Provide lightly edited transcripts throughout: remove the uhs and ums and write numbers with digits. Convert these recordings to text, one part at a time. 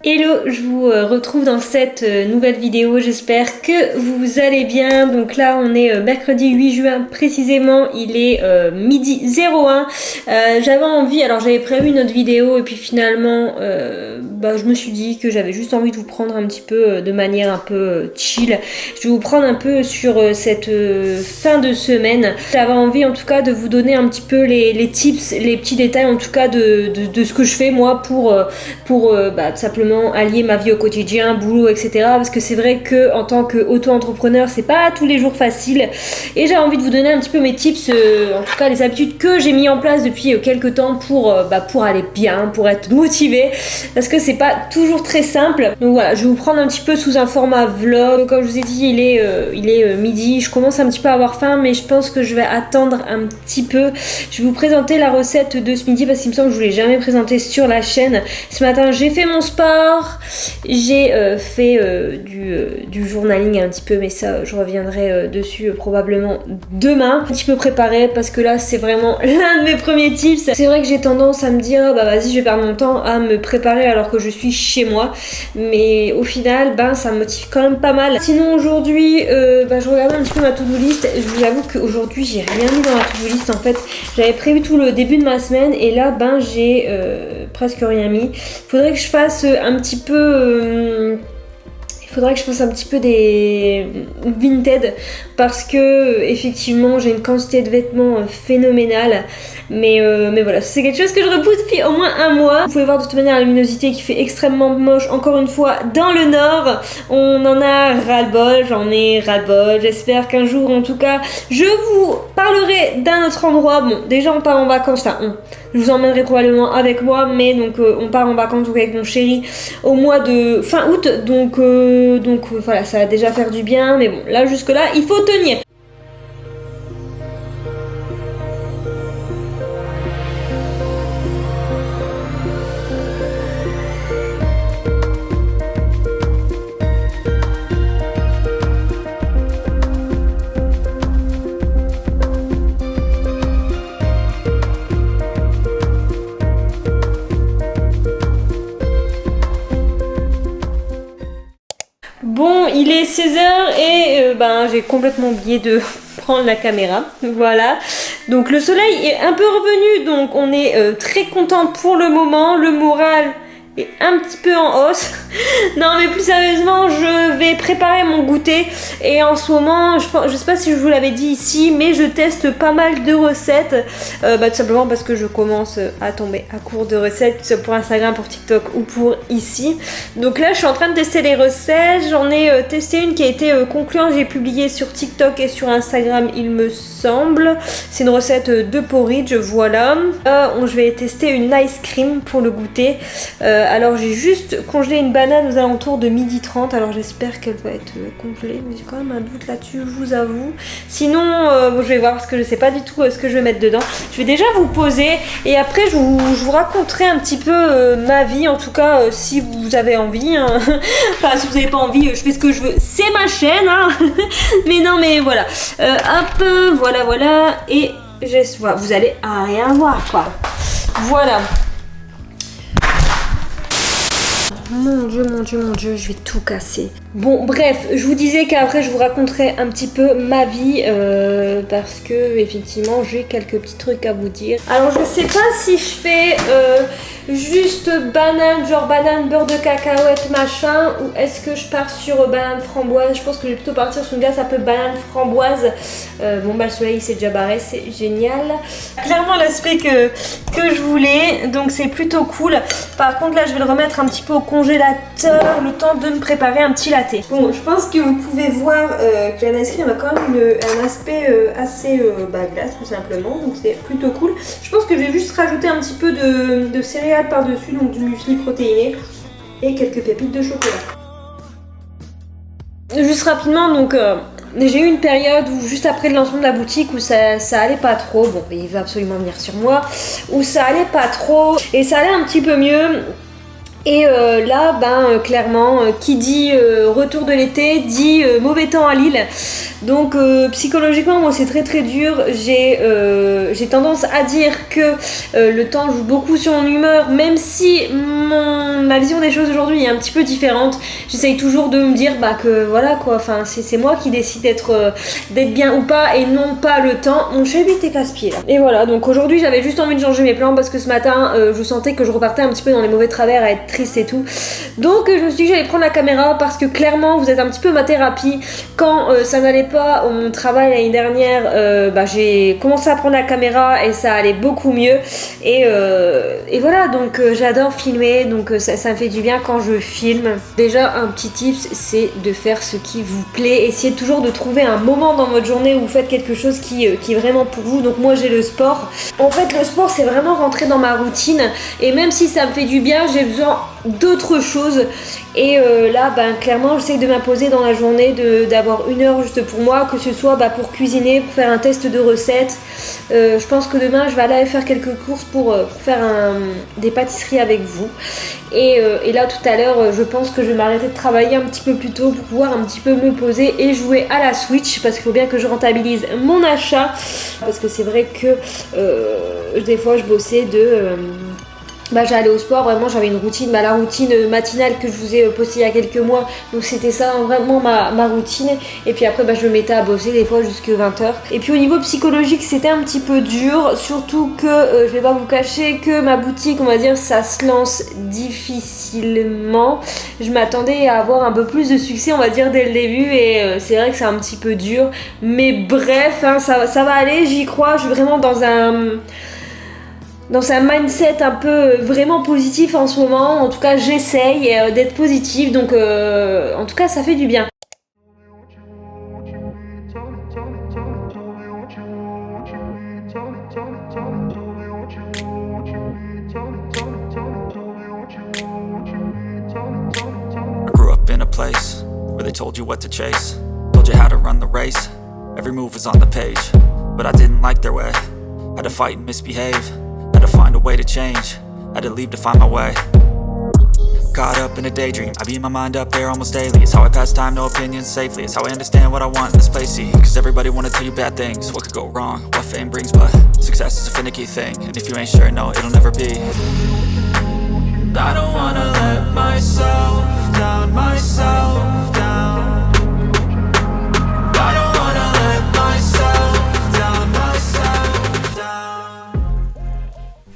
Hello, je vous retrouve dans cette nouvelle vidéo, j'espère que vous allez bien. Donc là on est mercredi 8 juin précisément, il est midi 01. J'avais envie, alors j'avais prévu une autre vidéo et puis finalement je me suis dit que j'avais juste envie de vous prendre un petit peu de manière un peu chill. Je vais vous prendre un peu sur cette fin de semaine. J'avais envie en tout cas de vous donner un petit peu les tips, les petits détails en tout cas de ce que je fais moi pour simplement allier ma vie au quotidien, boulot, etc. Parce que c'est vrai que en tant qu'auto-entrepreneur, c'est pas tous les jours facile. Et j'ai envie de vous donner un petit peu mes tips, en tout cas les habitudes que j'ai mis en place depuis quelques temps pour aller bien, pour être motivée. Parce que c'est pas toujours très simple. Donc voilà, je vais vous prendre un petit peu sous un format vlog. Comme je vous ai dit, il est midi. Je commence un petit peu à avoir faim, mais je pense que je vais attendre un petit peu. Je vais vous présenter la recette de ce midi parce qu'il me semble que je vous l'ai jamais présentée sur la chaîne. Ce matin, j'ai fait mon sport. J'ai fait du journaling un petit peu, mais ça je reviendrai dessus probablement demain. Un petit peu préparé parce que là c'est vraiment l'un de mes premiers tips. C'est vrai que j'ai tendance à me dire vas-y je vais perdre mon temps à me préparer alors que je suis chez moi, mais au final ça me motive quand même pas mal. Sinon aujourd'hui je regardais un petit peu ma to-do list. Je vous avoue qu'aujourd'hui j'ai rien mis dans la to-do list. En fait j'avais prévu tout le début de ma semaine et là j'ai presque rien mis. Faudrait que je fasse un petit peu des Vinted parce que effectivement j'ai une quantité de vêtements phénoménale, mais voilà, c'est quelque chose que je repousse depuis au moins un mois. Vous pouvez voir de toute manière la luminosité qui fait extrêmement moche encore une fois dans le nord. On en a ras-le-bol, j'en ai ras-le-bol. J'espère qu'un jour en tout cas je vous parlerai d'un autre endroit. Bon, déjà on part en vacances, je vous emmènerai probablement avec moi, mais donc on part en vacances avec mon chéri au mois de fin août, donc voilà, ça va déjà faire du bien, mais bon, là jusque là il faut tenir. Bon, il est 16h et j'ai complètement oublié de prendre la caméra. Voilà. Donc le soleil est un peu revenu, donc on est très content pour le moment. Le moral est un petit peu en hausse. Non mais plus sérieusement, je vais préparer mon goûter et en ce moment, je sais pas si je vous l'avais dit ici, mais je teste pas mal de recettes, tout simplement parce que je commence à tomber à court de recettes, que ce soit pour Instagram, pour TikTok ou pour ici. Donc là je suis en train de tester les recettes. J'en ai testé une qui a été concluante, j'ai publié sur TikTok et sur Instagram il me semble. C'est une recette de porridge, voilà. Je vais tester une ice cream pour le goûter. Alors j'ai juste congelé une banane aux alentours de 12h30, alors j'espère qu'elle va être congelée, mais j'ai quand même un doute là-dessus, je vous avoue. Sinon je vais voir parce que je sais pas du tout ce que je vais mettre dedans. Je vais déjà vous poser et après je vous raconterai un petit peu ma vie, en tout cas si vous avez envie, hein. Enfin si vous n'avez pas envie, je fais ce que je veux, c'est ma chaîne, hein. Mais non mais voilà, voilà, et vous allez rien voir quoi. Voilà. Mon dieu, je vais tout casser. Bon, bref, je vous disais qu'après je vous raconterai un petit peu ma vie parce que effectivement j'ai quelques petits trucs à vous dire. Alors je sais pas si je fais juste banane, genre banane, beurre de cacahuète, machin, ou est-ce que je pars sur banane framboise. Je pense que je vais plutôt partir sur une glace un peu banane framboise. Le soleil s'est déjà barré, c'est génial. Clairement l'aspect que je voulais, donc c'est plutôt cool. Par contre là je vais le remettre un petit peu au congélateur, le temps de me préparer un petit latte. Bon, je pense que vous pouvez voir que la ice cream a quand même un aspect assez glace tout simplement, donc c'est plutôt cool. Je pense que je vais juste rajouter un petit peu de céréales par-dessus, donc du muesli protéiné et quelques pépites de chocolat. Juste rapidement, donc j'ai eu une période où juste après le lancement de la boutique où ça allait pas trop, bon il va absolument venir sur moi, où ça allait pas trop et ça allait un petit peu mieux. Et là, clairement, qui dit retour de l'été, dit mauvais temps à Lille. Donc psychologiquement, moi c'est très très dur. J'ai tendance à dire que le temps joue beaucoup sur mon humeur, même si ma vision des choses aujourd'hui est un petit peu différente. J'essaye toujours de me dire que voilà quoi, enfin c'est moi qui décide d'être bien ou pas et non pas le temps. Mon chéri était casse-pied là. Et voilà, donc aujourd'hui j'avais juste envie de changer mes plans parce que ce matin je sentais que je repartais un petit peu dans les mauvais travers à être triste et tout. Donc je me suis dit que j'allais prendre la caméra parce que clairement vous êtes un petit peu ma thérapie. Quand ça n'allait pas au mon travail l'année dernière, j'ai commencé à prendre la caméra et ça allait beaucoup mieux. Et voilà, donc j'adore filmer, donc ça me fait du bien quand je filme. Déjà un petit tips, c'est de faire ce qui vous plaît. Essayez toujours de trouver un moment dans votre journée où vous faites quelque chose qui est vraiment pour vous. Donc moi j'ai le sport. En fait le sport c'est vraiment rentrer dans ma routine et même si ça me fait du bien, j'ai besoin d'autres choses. Et là clairement j'essaie de m'imposer dans la journée d'avoir 1 heure juste pour moi, que ce soit pour cuisiner, pour faire un test de recette. Je pense que demain je vais aller faire quelques courses pour faire des pâtisseries avec vous. Et là tout à l'heure je pense que je vais m'arrêter de travailler un petit peu plus tôt pour pouvoir un petit peu me poser et jouer à la Switch, parce qu'il faut bien que je rentabilise mon achat, parce que c'est vrai que des fois je bossais j'allais au sport, vraiment j'avais une routine, la routine matinale que je vous ai postée il y a quelques mois, donc c'était ça vraiment ma routine. Et puis après je me mettais à bosser des fois jusqu'à 20h. Et puis au niveau psychologique c'était un petit peu dur, surtout que je vais pas vous cacher que ma boutique, on va dire, ça se lance difficilement. Je m'attendais à avoir un peu plus de succès, on va dire, dès le début, et c'est vrai que c'est un petit peu dur, mais bref, ça va aller, j'y crois. Je suis vraiment dans un mindset un peu vraiment positif en ce moment. En tout cas j'essaye d'être positive, donc en tout cas ça fait du bien. I grew up in a place where they told you what to chase, told you how to run the race, every move was on the page, but I didn't like their way, had to fight and misbehave, had to find a way to change, had to leave to find my way. Caught up in a daydream, I beat my mind up there almost daily. It's how I pass time, no opinions safely. It's how I understand what I want in this place, see. Cause everybody wanna tell you bad things, what could go wrong, what fame brings. But success is a finicky thing, and if you ain't sure, no, it'll never be. I don't wanna let myself down, myself down. I don't wanna let myself down, myself down.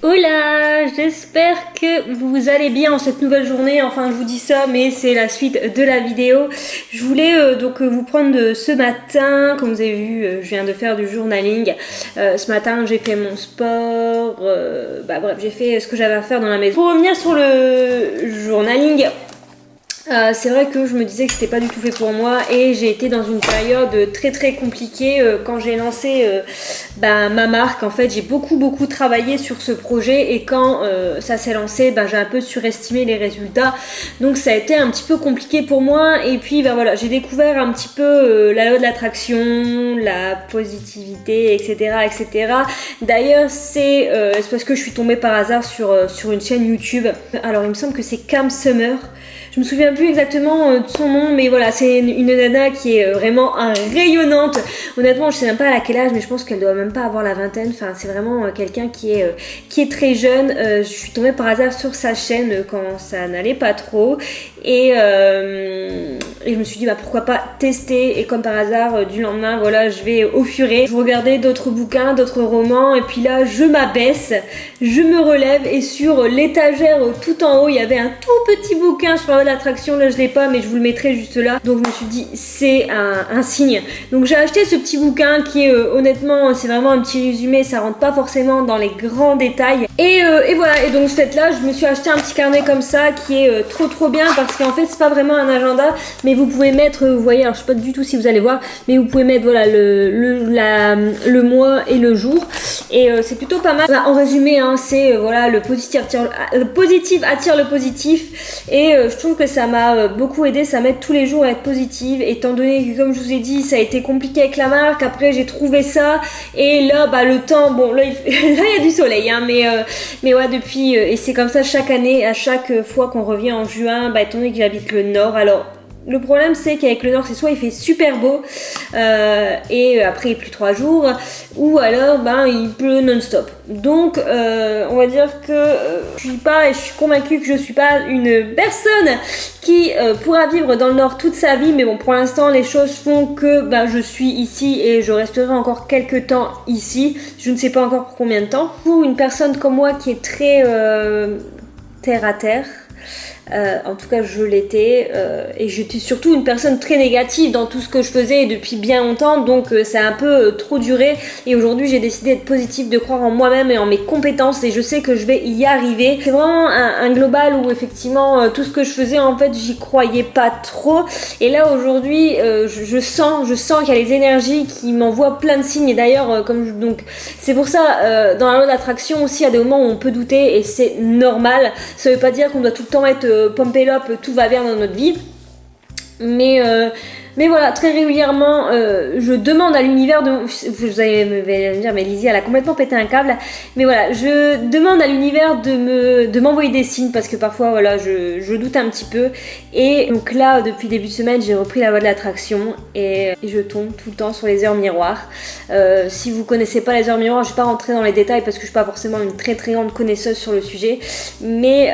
Hola, j'espère que vous allez bien en cette nouvelle journée. Enfin je vous dis ça, mais c'est la suite de la vidéo. Je voulais donc vous prendre ce matin. Comme vous avez vu, je viens de faire du journaling. Ce matin j'ai fait mon sport, bref, j'ai fait ce que j'avais à faire dans la maison. Pour revenir sur le journaling, c'est vrai que je me disais que c'était pas du tout fait pour moi, et j'ai été dans une période très très compliquée quand j'ai lancé ma marque. En fait j'ai beaucoup travaillé sur ce projet, et quand ça s'est lancé, j'ai un peu surestimé les résultats, donc ça a été un petit peu compliqué pour moi. Et puis voilà, j'ai découvert un petit peu la loi de l'attraction, la positivité, etc. D'ailleurs c'est parce que je suis tombée par hasard sur une chaîne YouTube. Alors il me semble que c'est Cam Summer. Je me souviens plus exactement de son nom, mais voilà, c'est une nana qui est vraiment rayonnante. Honnêtement, je sais même pas à quel âge, mais je pense qu'elle doit même pas avoir la vingtaine. Enfin, c'est vraiment quelqu'un qui est très jeune. Je suis tombée par hasard sur sa chaîne quand ça n'allait pas trop, et je me suis dit pourquoi pas tester. Et comme par hasard, du lendemain, voilà, je vais au furet. Je regardais d'autres bouquins, d'autres romans, et puis là, je m'abaisse, je me relève, et sur l'étagère tout en haut, il y avait un tout petit bouquin sur l'attraction. Là je l'ai pas, mais je vous le mettrai juste là. Donc je me suis dit c'est un signe. Donc j'ai acheté ce petit bouquin qui est honnêtement, c'est vraiment un petit résumé, ça rentre pas forcément dans les grands détails. Et voilà, et donc cette là je me suis acheté un petit carnet comme ça qui est trop bien, parce qu'en fait c'est pas vraiment un agenda, mais vous pouvez mettre, vous voyez, alors je sais pas du tout si vous allez voir, mais vous pouvez mettre voilà le mois et le jour, et c'est plutôt pas mal. En résumé c'est voilà, le positif attire le positif, et je trouve que ça m'a beaucoup aidé, ça m'aide tous les jours à être positive, étant donné que, comme je vous ai dit, ça a été compliqué avec la marque. Après j'ai trouvé ça, et là le temps, bon là il y a du soleil mais mais ouais, depuis, et c'est comme ça chaque année, à chaque fois qu'on revient en juin, bah étant donné que j'habite le nord, alors le problème c'est qu'avec le nord c'est soit il fait super beau et après il pleut 3 jours, ou alors ben il pleut non-stop. Donc on va dire que je suis convaincue que je suis pas une personne qui pourra vivre dans le nord toute sa vie, mais bon, pour l'instant les choses font que ben, je suis ici et je resterai encore quelques temps ici, je ne sais pas encore pour combien de temps. Pour une personne comme moi qui est très terre à terre, en tout cas je l'étais, et j'étais surtout une personne très négative dans tout ce que je faisais depuis bien longtemps, donc ça a un peu trop duré, et aujourd'hui j'ai décidé d'être positive, de croire en moi-même et en mes compétences, et je sais que je vais y arriver. C'est vraiment un global où effectivement tout ce que je faisais en fait j'y croyais pas trop, et là aujourd'hui je sens qu'il y a les énergies qui m'envoient plein de signes, et d'ailleurs donc c'est pour ça dans la loi d'attraction aussi il y a des moments où on peut douter et c'est normal, ça veut pas dire qu'on doit tout le temps être pompé up, tout va bien dans notre vie, mais voilà, très régulièrement je demande à l'univers de... Vous allez me dire mais Lizzie elle a complètement pété un câble, mais voilà, je demande à l'univers de m'envoyer des signes, parce que parfois voilà je doute un petit peu, et donc là depuis début de semaine j'ai repris la loi de l'attraction et je tombe tout le temps sur les heures miroirs. Si vous connaissez pas les heures miroirs, je vais pas rentrer dans les détails parce que je suis pas forcément une très très grande connaisseuse sur le sujet, mais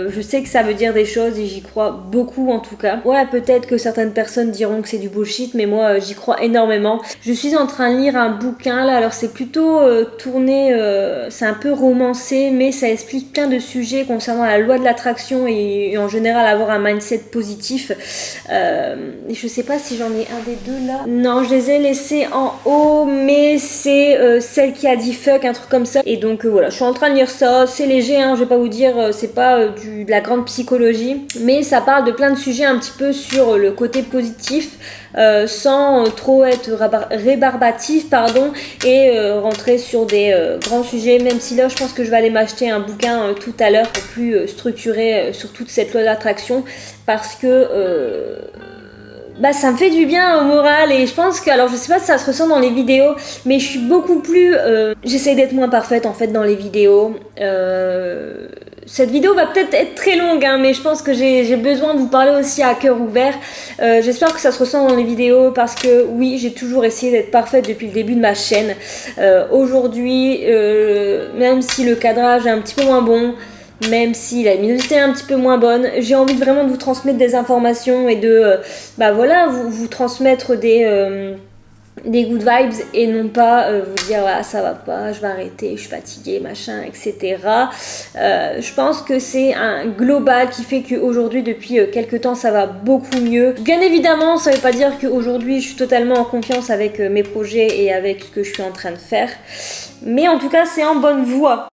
je sais que ça veut dire des choses et j'y crois beaucoup en tout cas. Ouais, peut-être que certaines personnes diront que c'est du bullshit, mais moi j'y crois énormément. Je suis en train de lire un bouquin là, alors c'est plutôt tourné, c'est un peu romancé, mais ça explique plein de sujets concernant la loi de l'attraction et en général avoir un mindset positif. Je sais pas si j'en ai un des deux là. Non, je les ai laissés en haut, mais c'est celle qui a dit fuck, un truc comme ça. Et donc voilà, je suis en train de lire ça, c'est léger, hein, je vais pas vous dire, c'est pas de la grande psychologie, mais ça parle de plein de sujets un petit peu sur le côté positif, sans trop être rébarbatif, pardon, et rentrer sur des grands sujets, même si là je pense que je vais aller m'acheter un bouquin tout à l'heure pour plus structuré sur toute cette loi d'attraction, parce que bah ça me fait du bien au moral, et je pense que, alors je sais pas si ça se ressent dans les vidéos, mais je suis beaucoup plus j'essaie d'être moins parfaite en fait dans les vidéos. Cette vidéo va peut-être être très longue, hein, mais je pense que j'ai besoin de vous parler aussi à cœur ouvert. J'espère que ça se ressent dans les vidéos, parce que oui, j'ai toujours essayé d'être parfaite depuis le début de ma chaîne. Aujourd'hui, même si le cadrage est un petit peu moins bon, même si la luminosité est un petit peu moins bonne, j'ai envie vraiment de vous transmettre des informations et de bah voilà, vous transmettre des good vibes, et non pas vous dire ah, ça va pas, je vais arrêter, je suis fatiguée, machin, etc. Je pense que c'est un global qui fait qu'aujourd'hui, depuis quelques temps, ça va beaucoup mieux. Bien évidemment, ça veut pas dire qu'aujourd'hui je suis totalement en confiance avec mes projets et avec ce que je suis en train de faire, mais en tout cas c'est en bonne voie.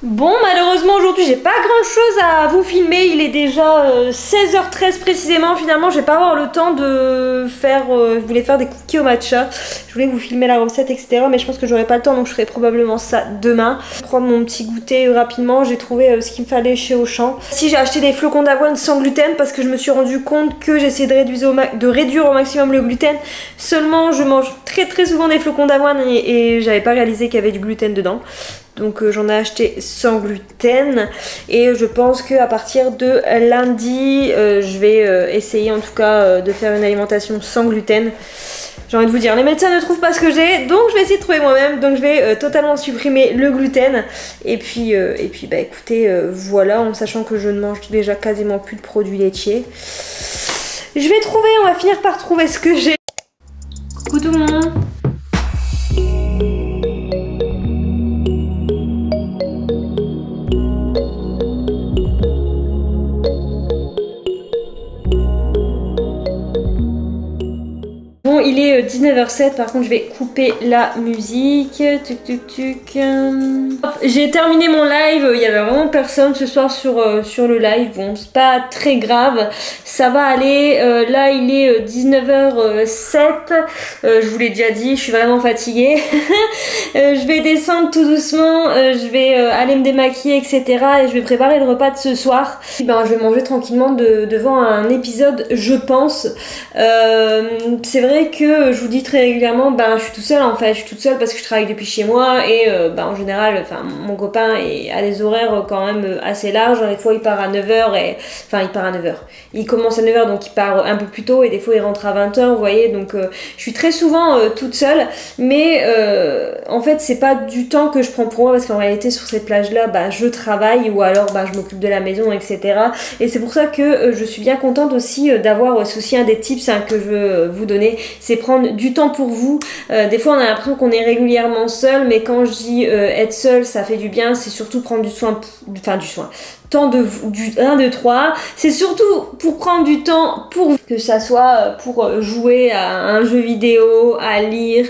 Bon, malheureusement aujourd'hui j'ai pas grand chose à vous filmer, il est déjà 16h13 précisément. Finalement je vais pas avoir le temps de faire, je voulais faire des cookies au matcha, je voulais vous filmer la recette etc, mais je pense que j'aurai pas le temps, donc je ferai probablement ça demain. Je vais prendre mon petit goûter rapidement, j'ai trouvé ce qu'il me fallait chez Auchan. Si j'ai acheté des flocons d'avoine sans gluten, parce que je me suis rendu compte que j'essayais de réduire au maximum le gluten, seulement je mange très très souvent des flocons d'avoine et j'avais pas réalisé qu'il y avait du gluten dedans. Donc j'en ai acheté sans gluten, et je pense qu'à partir de lundi, je vais essayer en tout cas de faire une alimentation sans gluten. J'ai envie de vous dire, les médecins ne trouvent pas ce que j'ai, donc je vais essayer de trouver moi-même. Donc je vais totalement supprimer le gluten. Et puis bah écoutez, voilà, en sachant que je ne mange déjà quasiment plus de produits laitiers. Je vais trouver, on va finir par trouver ce que j'ai. Coucou tout le monde. Bon, il est 19h07, par contre je vais couper la musique. J'ai terminé mon live, il y avait vraiment personne ce soir sur le live. Bon, c'est pas très grave, ça va aller. Là il est 19h07, je vous l'ai déjà dit, je suis vraiment fatiguée. Je vais descendre tout doucement, je vais aller me démaquiller etc, et je vais préparer le repas de ce soir. Ben, je vais manger tranquillement devant un épisode, je pense. C'est vrai que je vous dis très régulièrement, je suis toute seule en fait, je suis toute seule parce que je travaille depuis chez moi et en général, mon copain a des horaires quand même assez larges. Des fois il part à 9h il part à 9h. Il commence à 9h donc il part un peu plus tôt et des fois il rentre à 20h, vous voyez, donc je suis très souvent toute seule, mais en fait c'est pas du temps que je prends pour moi parce qu'en réalité sur cette plage-là, je travaille ou alors je m'occupe de la maison, etc. Et c'est pour ça que je suis bien contente aussi d'avoir aussi un des tips que je veux vous donner, c'est prendre du temps pour vous. Des fois on a l'impression qu'on est régulièrement seul, mais quand je dis être seul ça fait du bien, c'est surtout prendre du soin, temps de du 1, 2, 3, c'est surtout pour prendre du temps pour vous, que ça soit pour jouer à un jeu vidéo, à lire,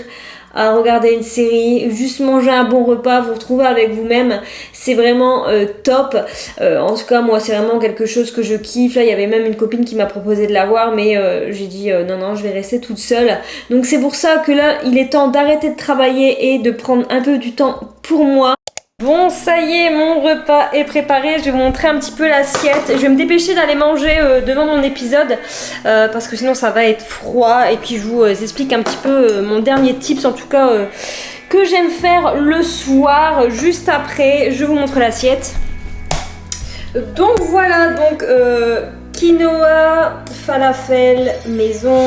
à regarder une série, juste manger un bon repas, vous retrouver avec vous-même, c'est vraiment top. En tout cas moi c'est vraiment quelque chose que je kiffe. Là il y avait même une copine qui m'a proposé de la voir, mais j'ai dit non je vais rester toute seule. Donc c'est pour ça que là il est temps d'arrêter de travailler et de prendre un peu du temps pour moi. Bon, ça y est, mon repas est préparé. Je vais vous montrer un petit peu l'assiette. Je vais me dépêcher d'aller manger devant mon épisode parce que sinon ça va être froid. Et puis je vous explique un petit peu mon dernier tips, en tout cas que j'aime faire le soir. Juste après, je vous montre l'assiette. Donc voilà, quinoa, falafel, maison,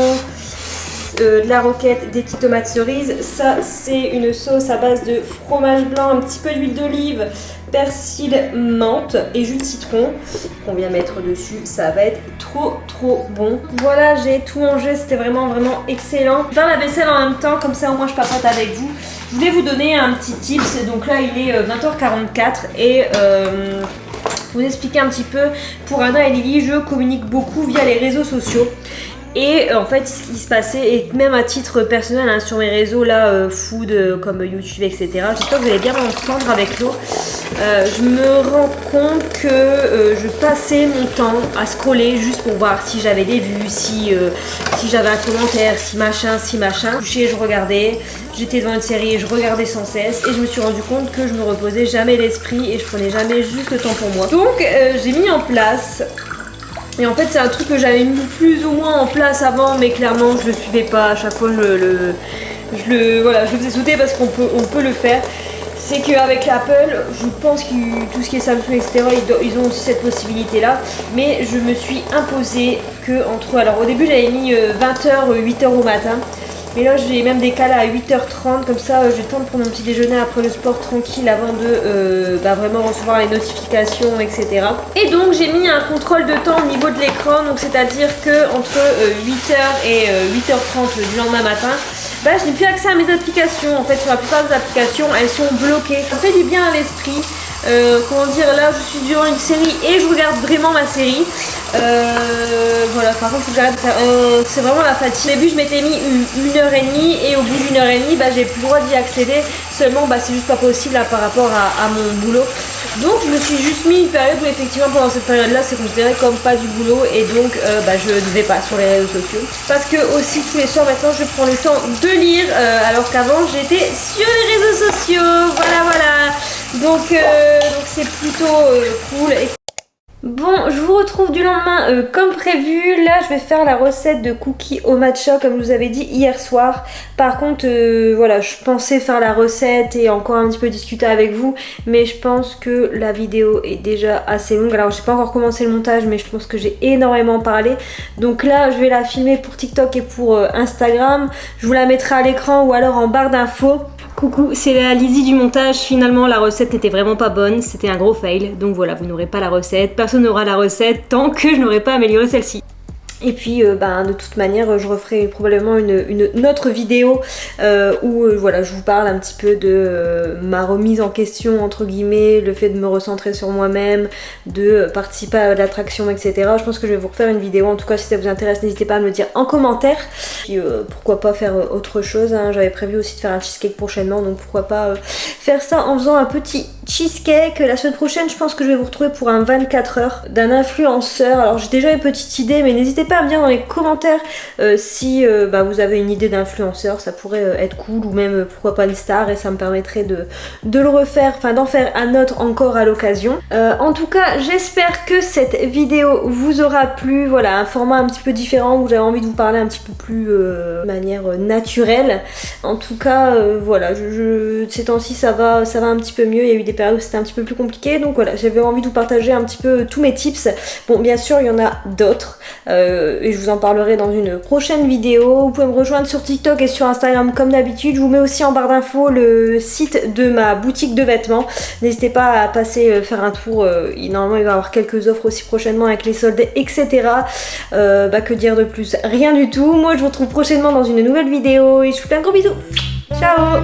de la roquette, des petites tomates cerises. Ça c'est une sauce à base de fromage blanc, un petit peu d'huile d'olive, persil, menthe et jus de citron qu'on vient mettre dessus. Ça va être trop bon. Voilà, j'ai tout mangé, c'était vraiment excellent. Faire la vaisselle en même temps, comme ça au moins je papote avec vous. Je voulais vous donner un petit tips. Donc là il est 20h44 et vous expliquer un petit peu. Pour Anna et Lily, je communique beaucoup via les réseaux sociaux. Et en fait ce qui se passait, et même à titre personnel sur mes réseaux là, food comme YouTube, etc. J'espère que vous allez bien m'entendre avec l'eau. Je me rends compte que je passais mon temps à scroller juste pour voir si j'avais des vues, si j'avais un commentaire, si machin. Je regardais, j'étais devant une série et je regardais sans cesse et je me suis rendu compte que je me reposais jamais l'esprit et je prenais jamais juste le temps pour moi. Donc j'ai mis en place. Et en fait c'est un truc que j'avais mis plus ou moins en place avant, mais clairement je le suivais pas. À chaque fois je le faisais sauter parce qu'on peut le faire. C'est qu'avec Apple, je pense que tout ce qui est Samsung, etc., ils ont aussi cette possibilité là. Mais je me suis imposé que alors au début j'avais mis 20h, 8h au matin. Mais là j'ai même décalé à 8h30, comme ça j'ai le temps de prendre mon petit déjeuner après le sport tranquille avant de vraiment recevoir les notifications, etc. Et donc j'ai mis un contrôle de temps au niveau de l'écran, donc c'est-à-dire que entre 8h et 8h30 du lendemain matin, je n'ai plus accès à mes applications. En fait sur la plupart des applications elles sont bloquées. Ça fait du bien à l'esprit. Là je suis durant une série et je regarde vraiment ma série. Voilà, par contre faut que j'arrête de faire c'est vraiment la fatigue. Au début je m'étais mis 1h30 et au bout d'1h30 j'ai plus le droit d'y accéder. Seulement c'est juste pas possible là, par rapport à mon boulot. Donc je me suis juste mis une période où effectivement pendant cette période là c'est considéré comme pas du boulot. Et donc je ne vais pas sur les réseaux sociaux. Parce que aussi tous les soirs maintenant je prends le temps de lire alors qu'avant j'étais sur les réseaux sociaux. Voilà. Donc c'est plutôt cool. Bon, je vous retrouve du lendemain comme prévu. Là, je vais faire la recette de cookies au matcha comme je vous avais dit hier soir. Par contre, je pensais faire la recette et encore un petit peu discuter avec vous. Mais je pense que la vidéo est déjà assez longue. Alors, j'ai pas encore commencé le montage, mais je pense que j'ai énormément parlé. Donc là, je vais la filmer pour TikTok et pour Instagram. Je vous la mettrai à l'écran ou alors en barre d'infos. Coucou, c'est la Lizzie du montage. Finalement la recette n'était vraiment pas bonne, c'était un gros fail. Donc voilà, vous n'aurez pas la recette, personne n'aura la recette tant que je n'aurai pas amélioré celle-ci. Et puis de toute manière je referai probablement une autre vidéo où je vous parle un petit peu de ma remise en question entre guillemets, le fait de me recentrer sur moi-même, de participer à l'attraction, etc. Je pense que je vais vous refaire une vidéo, en tout cas si ça vous intéresse n'hésitez pas à me le dire en commentaire. Puis pourquoi pas faire autre chose, j'avais prévu aussi de faire un cheesecake prochainement, donc pourquoi pas faire ça en faisant un petit cheesecake. La semaine prochaine je pense que je vais vous retrouver pour un 24 heures d'un influenceur. Alors j'ai déjà une petite idée mais n'hésitez pas pas à me dire dans les commentaires si vous avez une idée d'influenceur, ça pourrait être cool, ou même pourquoi pas une star, et ça me permettrait de le refaire, enfin d'en faire un autre encore à l'occasion. En tout cas, j'espère que cette vidéo vous aura plu. Voilà, un format un petit peu différent où j'avais envie de vous parler un petit peu plus de manière naturelle. En tout cas, voilà, ces temps-ci ça va un petit peu mieux. Il y a eu des périodes où c'était un petit peu plus compliqué, donc voilà, j'avais envie de vous partager un petit peu tous mes tips. Bon, bien sûr, il y en a d'autres et je vous en parlerai dans une prochaine vidéo. Vous pouvez me rejoindre sur TikTok et sur Instagram comme d'habitude. Je vous mets aussi en barre d'infos le site de ma boutique de vêtements. N'hésitez pas à passer faire un tour. Normalement, il va y avoir quelques offres aussi prochainement avec les soldes, etc. Que dire de plus? Rien du tout. Moi, je vous retrouve prochainement dans une nouvelle vidéo et je vous fais plein de gros bisous. Ciao!